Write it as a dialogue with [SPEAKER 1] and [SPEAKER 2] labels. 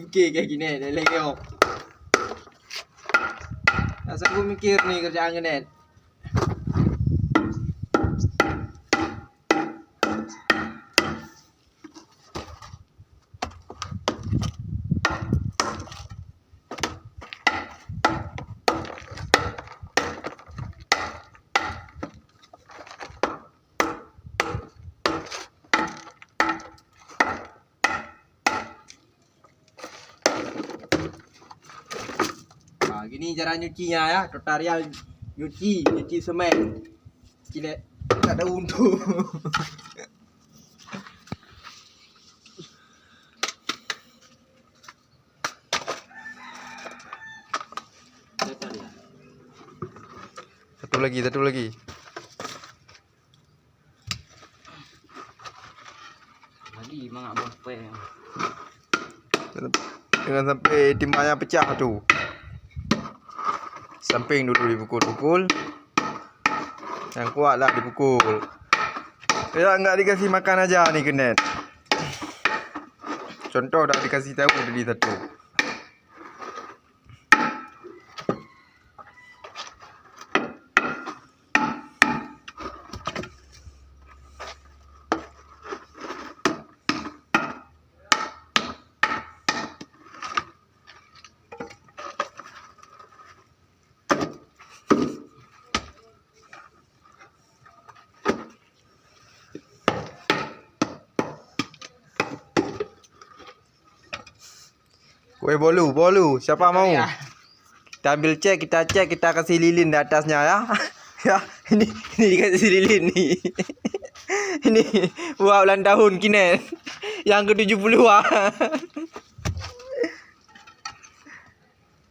[SPEAKER 1] fikir kayak gini, leleng. Asal gue mikir nih kerjaan Net. Gini cara nyucinya ya, tutorial nyuci semen. Tidak ada untuk.
[SPEAKER 2] Satu lagi.
[SPEAKER 1] Lagi mangak bos pe.
[SPEAKER 2] Jangan sampai timbanya pecah tuh. Samping dulu dipukul-pukul. Yang kuat lah dipukul. Ya enggak dikasih makan aja nih Kenet. Contoh dah dikasih tahu tadi satu. Kue bolu. Siapa mau? Kita ambil kita cek, kita kasih lilin di atasnya ya. Ya, ini dikasih lilin nih. Ini buah ulang tahun Kinet yang ke-70-an.